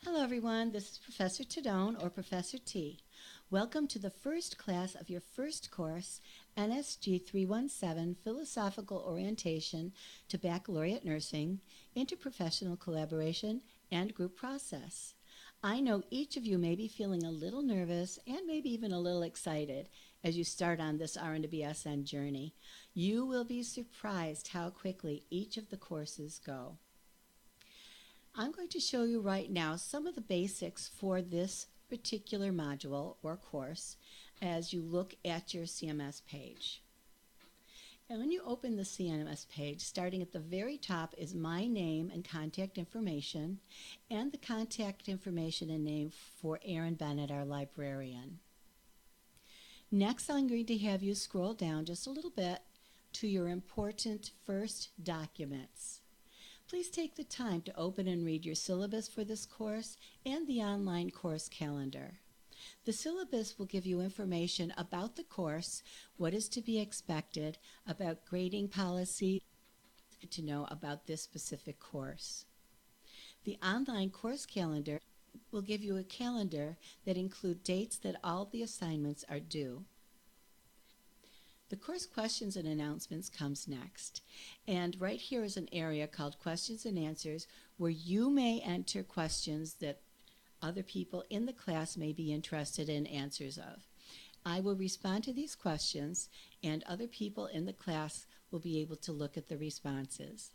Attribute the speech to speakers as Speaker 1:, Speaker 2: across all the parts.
Speaker 1: Hello everyone, this is Professor Tadone or Professor T. Welcome to the first class of your first course, NSG 317 Philosophical Orientation to Baccalaureate Nursing, Interprofessional Collaboration, and Group Process. I know each of you may be feeling a little nervous and maybe even a little excited as you start on this RN to BSN journey. You will be surprised how quickly each of the courses go. I'm going to show you right now some of the basics for this particular module or course as you look at your CMS page. And when you open the CMS page, starting at the very top is my name and contact information, and the contact information and name for Aaron Bennett, our librarian. Next, I'm going to have you scroll down just a little bit to your important first documents. Please take the time to open and read your syllabus for this course and the online course calendar. The syllabus will give you information about the course, what is to be expected, about grading policy, to know about this specific course. The online course calendar will give you a calendar that includes dates that all the assignments are due. The course questions and announcements comes next. And right here is an area called questions and answers where you may enter questions that other people in the class may be interested in answers of. I will respond to these questions and other people in the class will be able to look at the responses.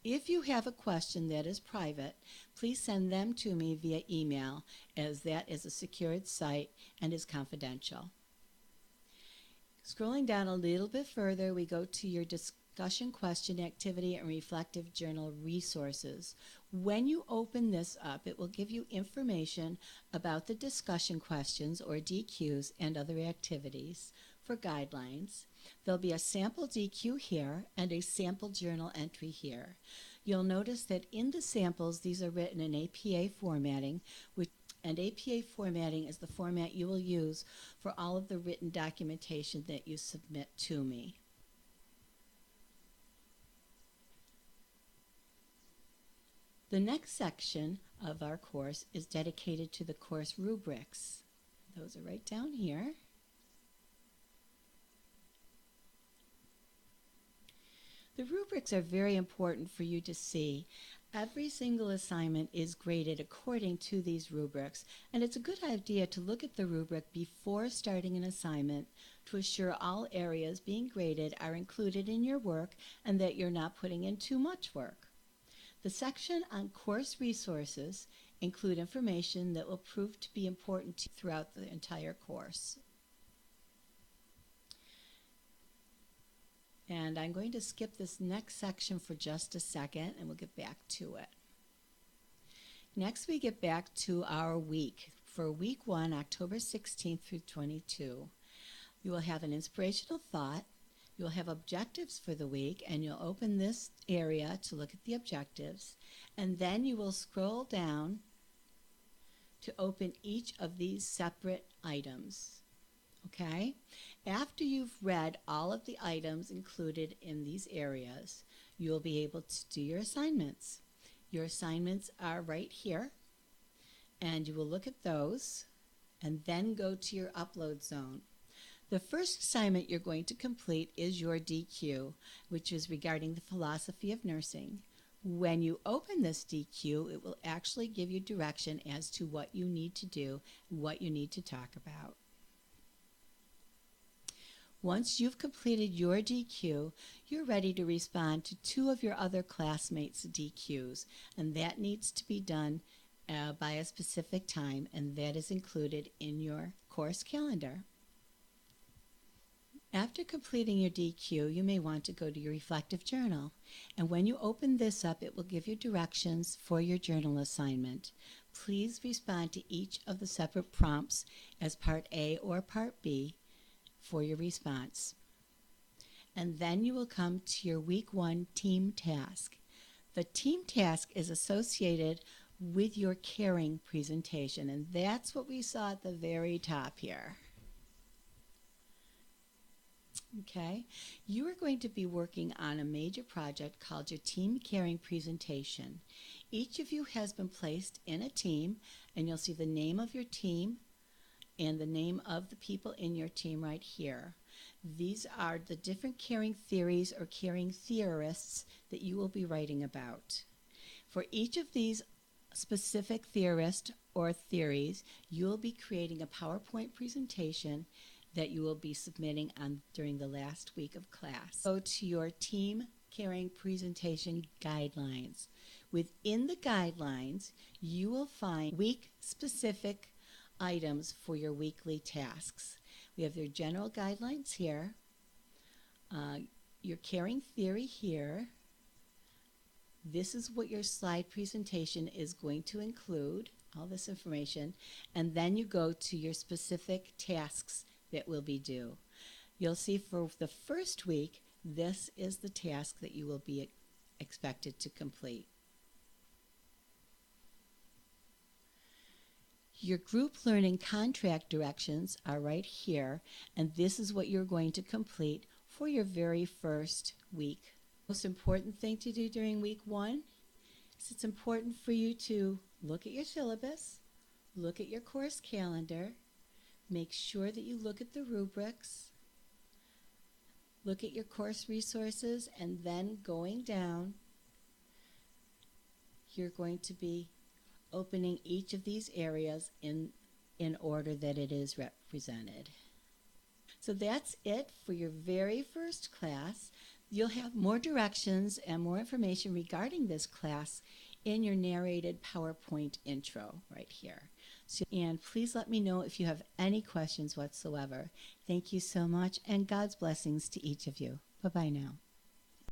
Speaker 1: If you have a question that is private, please send them to me via email, as that is a secured site and is confidential. Scrolling down a little bit further, we go to your discussion question activity and reflective journal resources. When you open this up, it will give you information about the discussion questions or DQs and other activities for guidelines. There'll be a sample DQ here and a sample journal entry here. You'll notice that in the samples, these are written in APA formatting, and APA formatting is the format you will use for all of the written documentation that you submit to me. The next section of our course is dedicated to the course rubrics. Those are right down here. The rubrics are very important for you to see. Every single assignment is graded according to these rubrics, and it's a good idea to look at the rubric before starting an assignment to assure all areas being graded are included in your work and that you're not putting in too much work. The section on course resources include information that will prove to be important throughout the entire course. And I'm going to skip this next section for just a second and we'll get back to it. Next we get back to our week. For week 1, October 16th through 22, you will have an inspirational thought, you'll have objectives for the week, and you'll open this area to look at the objectives, and then you will scroll down to open each of these separate items. Okay? After you've read all of the items included in these areas, you'll be able to do your assignments. Your assignments are right here, and you will look at those and then go to your upload zone. The first assignment you're going to complete is your DQ, which is regarding the philosophy of nursing. When you open this DQ, it will actually give you direction as to what you need to do, what you need to talk about. Once you've completed your DQ, you're ready to respond to 2 of your other classmates' DQs, and that needs to be done by a specific time, and that is included in your course calendar. After completing your DQ, you may want to go to your reflective journal, and when you open this up, it will give you directions for your journal assignment. Please respond to each of the separate prompts as Part A or Part B for your response. And then you will come to your week 1 team task. The team task is associated with your caring presentation, and that's what we saw at the very top here. Okay, you are going to be working on a major project called your team caring presentation. Each of you has been placed in a team, and you'll see the name of your team and the name of the people in your team right here. These are the different caring theories or caring theorists that you will be writing about. For each of these specific theorists or theories, you will be creating a PowerPoint presentation that you will be submitting during the last week of class. Go to your team caring presentation guidelines. Within the guidelines, you will find week-specific items for your weekly tasks. We have your general guidelines here, your caring theory here. This is what your slide presentation is going to include, all this information, and then you go to your specific tasks that will be due. You'll see for the first week, this is the task that you will be expected to complete. Your group learning contract directions are right here, and this is what you're going to complete for your very first week. Most important thing to do during week 1 is it's important for you to look at your syllabus, look at your course calendar, make sure that you look at the rubrics, look at your course resources, and then going down, you're going to be opening each of these areas in order that it is represented. So that's it for your very first class. You'll have more directions and more information regarding this class in your narrated PowerPoint intro right here. And please let me know if you have any questions whatsoever. Thank you so much, and God's blessings to each of you. Bye-bye now.